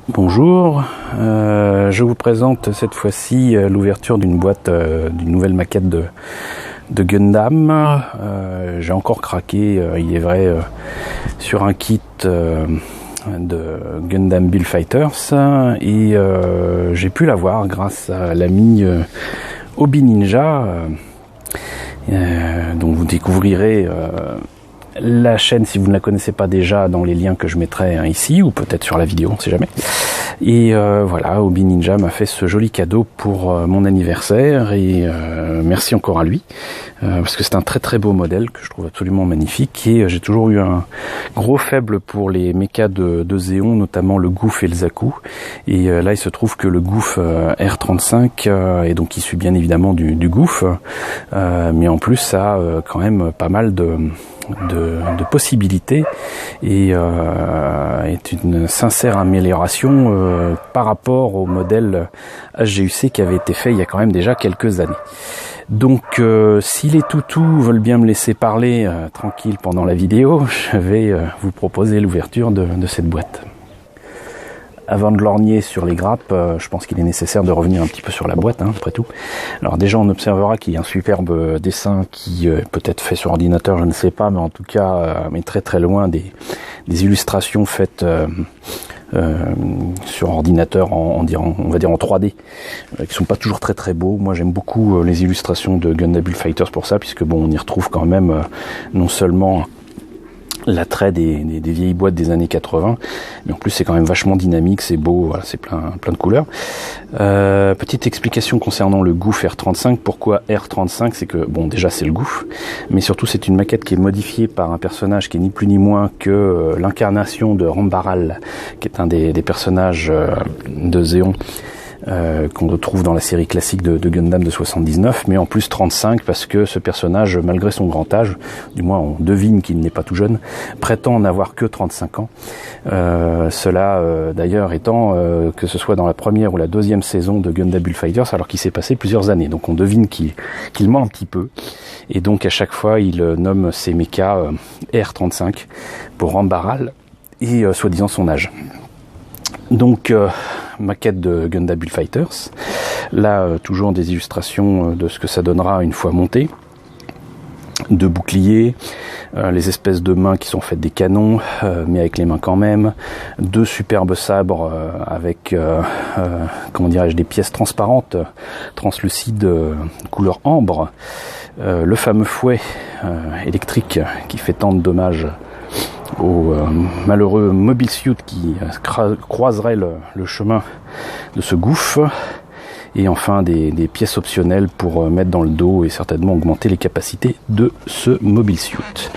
Bonjour, je vous présente cette fois-ci l'ouverture d'une boîte, d'une nouvelle maquette de Gundam. J'ai encore craqué, il est vrai, sur un kit de Gundam Build Fighters et j'ai pu l'avoir grâce à l'ami Obi Ninja, dont vous découvrirez la chaîne si vous ne la connaissez pas déjà dans les liens que je mettrai ici ou peut-être sur la vidéo, on sait jamais. Et voilà, Obi Ninja m'a fait ce joli cadeau pour mon anniversaire et merci encore à lui parce que c'est un très très beau modèle que je trouve absolument magnifique et j'ai toujours eu un gros faible pour les mechas de Zéon, notamment le Gouf et le Zaku, et là il se trouve que le Gouf R35 est donc issu bien évidemment du Gouf, mais en plus ça a quand même pas mal de possibilités et est une sincère amélioration par rapport au modèle HGUC qui avait été fait il y a quand même déjà quelques années. Donc si les toutous veulent bien me laisser parler tranquille pendant la vidéo, je vais vous proposer l'ouverture de cette boîte. Avant de lorgner sur les grappes, je pense qu'il est nécessaire de revenir un petit peu sur la boîte, après tout. Alors déjà, on observera qu'il y a un superbe dessin qui peut-être fait sur ordinateur, je ne sais pas, mais en tout cas, est très très loin des illustrations faites sur ordinateur, on va dire en 3D, qui sont pas toujours très très beaux. Moi, j'aime beaucoup les illustrations de Gundam Build Fighters pour ça, puisque bon, on y retrouve quand même non seulement l'attrait des vieilles boîtes des années 80, mais en plus c'est quand même vachement dynamique, c'est beau, voilà, c'est plein de couleurs. Petite explication concernant le Gouf R35. Pourquoi R35? C'est que bon, déjà c'est le Gouf, mais surtout c'est une maquette qui est modifiée par un personnage qui est ni plus ni moins que l'incarnation de Rambaral, qui est un des personnages de Zéon qu'on retrouve dans la série classique de Gundam de 79, mais en plus 35 parce que ce personnage, malgré son grand âge, du moins on devine qu'il n'est pas tout jeune, prétend n'avoir que 35 ans. Cela d'ailleurs étant que ce soit dans la première ou la deuxième saison de Gundam Build Fighters, alors qu'il s'est passé plusieurs années, donc on devine qu'il ment un petit peu, et donc à chaque fois il nomme ses mechas R35 pour Rambaral et soi-disant son âge. Donc maquette de Gundam Build Fighters, là toujours des illustrations de ce que ça donnera une fois monté, deux boucliers, les espèces de mains qui sont faites des canons, mais avec les mains quand même, deux superbes sabres avec comment dirais-je, des pièces transparentes, translucides, couleur ambre, le fameux fouet électrique qui fait tant de dommages au malheureux Mobile Suit qui croiserait le chemin de ce Gouf, et enfin des pièces optionnelles pour mettre dans le dos et certainement augmenter les capacités de ce Mobile Suit.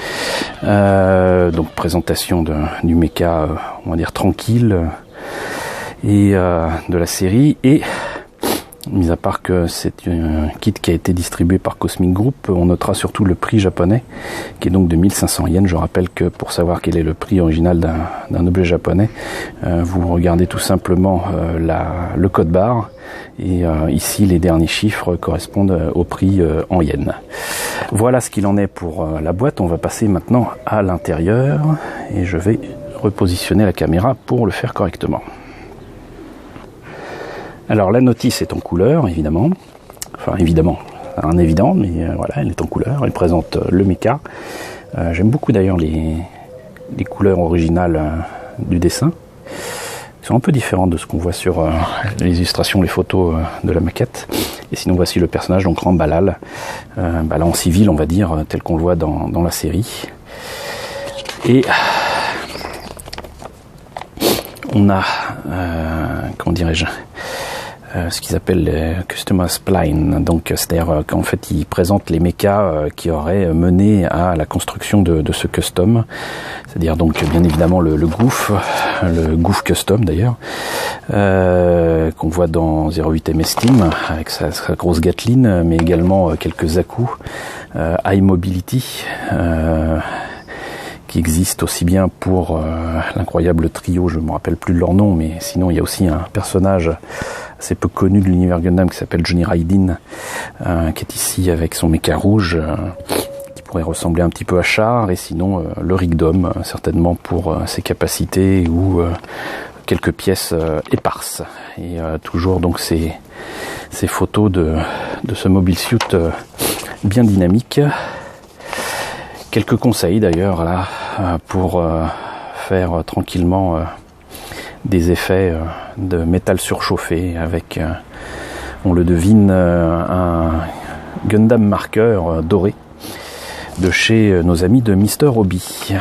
Donc présentation du mecha, on va dire tranquille, et de la série, et mis à part que c'est un kit qui a été distribué par Cosmic Group, on notera surtout le prix japonais, qui est donc de 1500 yens. Je rappelle que pour savoir quel est le prix original d'un objet japonais, vous regardez tout simplement le code barre, et ici les derniers chiffres correspondent au prix en yens. Voilà ce qu'il en est pour la boîte. On va passer maintenant à l'intérieur, et je vais repositionner la caméra pour le faire correctement. Alors la notice est en couleur, évidemment, enfin évidemment, un évident, mais voilà, elle est en couleur, elle présente le mecha. J'aime beaucoup d'ailleurs les couleurs originales du dessin, qui sont un peu différentes de ce qu'on voit sur les illustrations, les photos de la maquette. Et sinon voici le personnage, donc Rambaral, là en civil on va dire, tel qu'on le voit dans la série. Et on a, comment dirais-je, ce qu'ils appellent les Customer Spline, donc c'est-à-dire qu'en fait ils présentent les mechas qui auraient mené à la construction de ce custom, c'est-à-dire donc bien évidemment le Gouf Custom d'ailleurs, qu'on voit dans 08 MS Team avec sa grosse Gatling, mais également quelques Zaku, High Mobility, qui existe aussi bien pour l'incroyable trio, je ne me rappelle plus de leur nom, mais sinon il y a aussi un personnage assez peu connu de l'univers Gundam qui s'appelle Johnny Raidin, qui est ici avec son mecha rouge, qui pourrait ressembler un petit peu à Char, et sinon le Rigdom, certainement pour ses capacités ou quelques pièces éparses. Et toujours donc ces photos de ce mobile suit bien dynamique. Quelques conseils d'ailleurs là pour faire tranquillement des effets de métal surchauffé avec, on le devine, un Gundam marqueur doré de chez nos amis de Mister Hobby.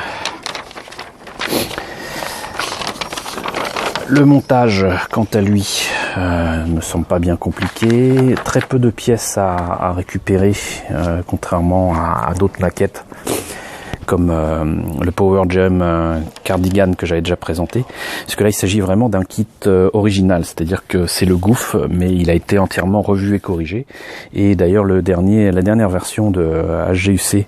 Le montage, quant à lui, me semble pas bien compliqué. Très peu de pièces à récupérer, contrairement à d'autres maquettes, comme le Power Gem Cardigan que j'avais déjà présenté. Parce que là, il s'agit vraiment d'un kit original, c'est-à-dire que c'est le Goof, mais il a été entièrement revu et corrigé. Et d'ailleurs, la dernière version de HGUC,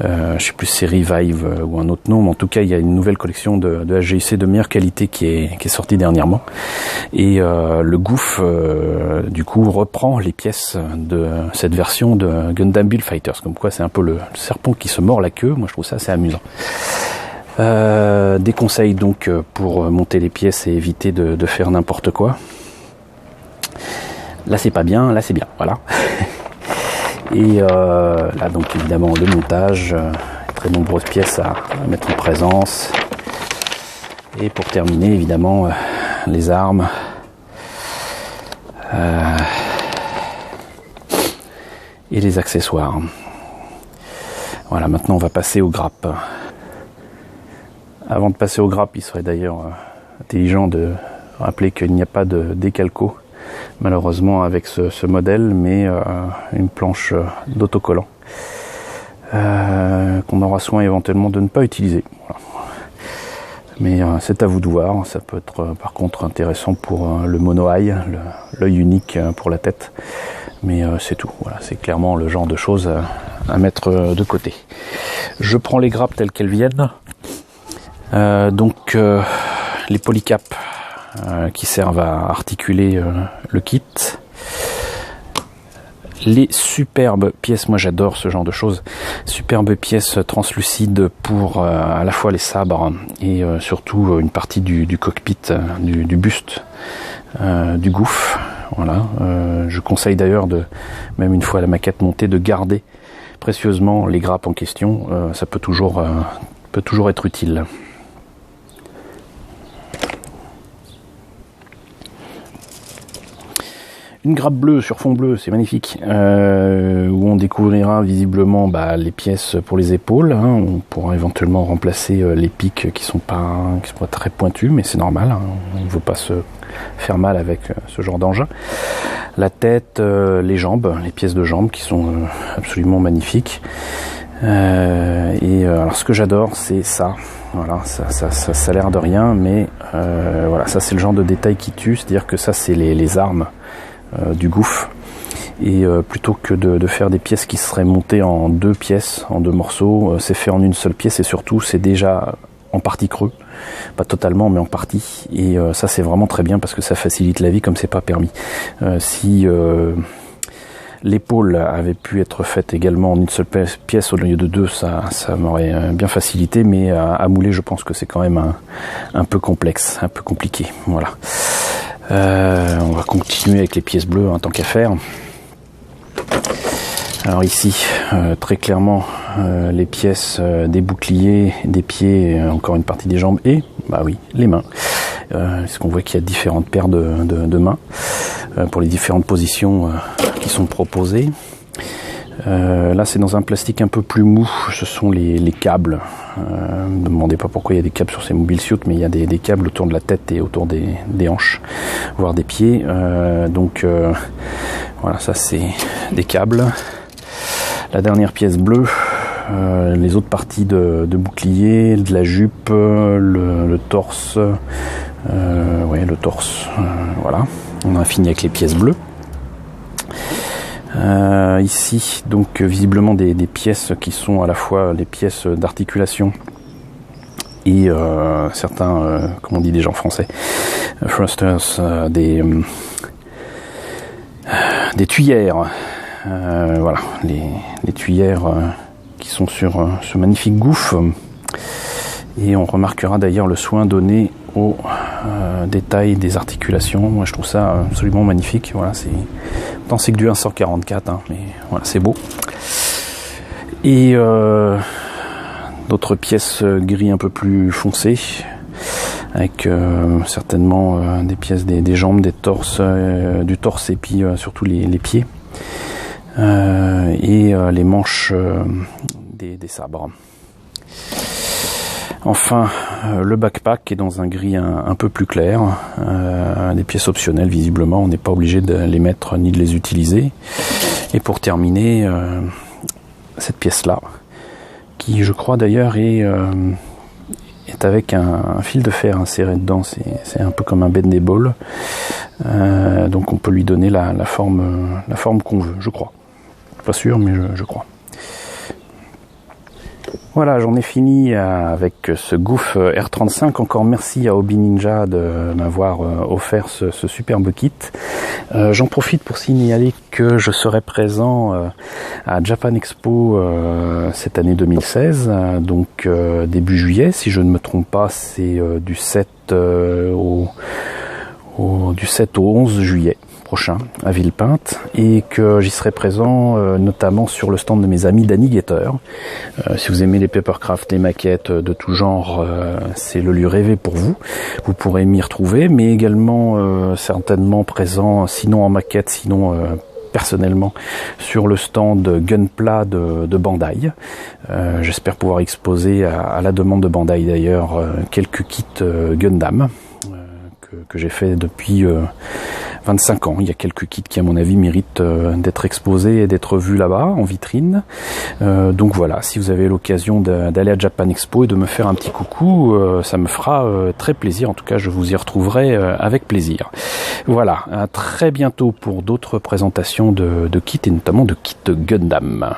je sais plus si c'est Revive ou un autre nom, mais en tout cas, il y a une nouvelle collection de HGUC de meilleure qualité qui est sortie dernièrement. Et le Goof, du coup, reprend les pièces de cette version de Gundam Build Fighters. Comme quoi, c'est un peu le serpent qui se mord la queue. Moi, je trouve ça assez amusant. Des conseils donc pour monter les pièces et éviter de faire n'importe quoi. Là c'est pas bien, là c'est bien, voilà. Et là donc évidemment le montage, très nombreuses pièces à mettre en présence. Et pour terminer évidemment les armes. Et les accessoires. Voilà, maintenant on va passer aux grappes. Avant de passer aux grappes, il serait d'ailleurs intelligent de rappeler qu'il n'y a pas de décalco, malheureusement avec ce modèle, mais une planche d'autocollant qu'on aura soin éventuellement de ne pas utiliser. Voilà. Mais c'est à vous de voir, ça peut être par contre intéressant pour le mono-eye, l'œil unique pour la tête, mais c'est tout. Voilà, c'est clairement le genre de choses à mettre de côté. Je prends les grappes telles qu'elles viennent. Donc les polycaps qui servent à articuler le kit. Les superbes pièces, moi j'adore ce genre de choses, superbes pièces translucides pour à la fois les sabres et surtout une partie du cockpit, du buste du Goof. Voilà. Je conseille d'ailleurs même une fois la maquette montée, de garder précieusement les grappes en question, ça peut toujours être utile. Une grappe bleue sur fond bleu, c'est magnifique, où on découvrira visiblement les pièces pour les épaules. Hein. On pourra éventuellement remplacer les pics qui sont pas très pointus, mais c'est normal. Hein. On ne veut pas se faire mal avec ce genre d'engin. La tête, les jambes, les pièces de jambes qui sont absolument magnifiques. Alors ce que j'adore, c'est ça. Voilà, ça a l'air de rien, mais voilà, ça c'est le genre de détail qui tue. C'est-à-dire que ça c'est les armes du Goof, et plutôt que de faire des pièces qui seraient montées en deux pièces, en deux morceaux, c'est fait en une seule pièce, et surtout c'est déjà en partie creux, pas totalement mais en partie, et ça c'est vraiment très bien parce que ça facilite la vie comme c'est pas permis. Si l'épaule avait pu être faite également en une seule pièce au lieu de deux, ça m'aurait bien facilité, mais à mouler je pense que c'est quand même un peu complexe, un peu compliqué. Voilà. On va continuer avec les pièces bleues, tant qu'à faire. Alors ici, très clairement, les pièces des boucliers, des pieds, encore une partie des jambes et, les mains. Parce qu'on voit qu'il y a différentes paires de mains pour les différentes positions qui sont proposées. Là c'est dans un plastique un peu plus mou, ce sont les câbles. Ne me demandez pas pourquoi il y a des câbles sur ces mobile suits, mais il y a des câbles autour de la tête et autour des hanches, voire des pieds. Voilà, ça c'est des câbles. La dernière pièce bleue, les autres parties de bouclier, de la jupe, le torse, le torse, voilà. On a fini avec les pièces bleues. Ici donc visiblement des pièces qui sont à la fois les pièces d'articulation et certains, comme on dit déjà en français, thrusters, des tuyères, voilà, les tuyères qui sont sur ce magnifique Goof. Et on remarquera d'ailleurs le soin donné au détail des articulations. Moi, je trouve ça absolument magnifique. Voilà, c'est que du 144, hein, mais voilà, c'est beau. Et d'autres pièces gris un peu plus foncées, avec certainement des pièces des jambes, des torses, du torse et puis surtout les pieds et les manches des sabres. Enfin, le backpack est dans un gris un peu plus clair, des pièces optionnelles visiblement, on n'est pas obligé de les mettre ni de les utiliser. Et pour terminer, cette pièce-là, qui je crois d'ailleurs est avec un fil de fer inséré dedans, c'est un peu comme un bendable, donc on peut lui donner la forme qu'on veut, je crois. Pas sûr, mais je crois. Voilà, j'en ai fini avec ce Gouf R35. Encore merci à Hobby Ninja de m'avoir offert ce superbe kit. J'en profite pour signaler que je serai présent à Japan Expo cette année 2016, donc début juillet, si je ne me trompe pas, c'est du 7 au 11 juillet prochain à Villepinte, et que j'y serai présent notamment sur le stand de mes amis Danny Getter. Si vous aimez les papercraft, les maquettes de tout genre, c'est le lieu rêvé pour vous. Vous pourrez m'y retrouver, mais également certainement présent, sinon en maquette, sinon personnellement sur le stand Gunpla de Bandai. J'espère pouvoir exposer à la demande de Bandai d'ailleurs quelques kits Gundam que j'ai fait depuis 25 ans. Il y a quelques kits qui à mon avis méritent d'être exposés et d'être vus là-bas en vitrine. Donc voilà, si vous avez l'occasion d'aller à Japan Expo et de me faire un petit coucou, ça me fera très plaisir. En tout cas, je vous y retrouverai avec plaisir. Voilà, à très bientôt pour d'autres présentations de kits et notamment de kits Gundam.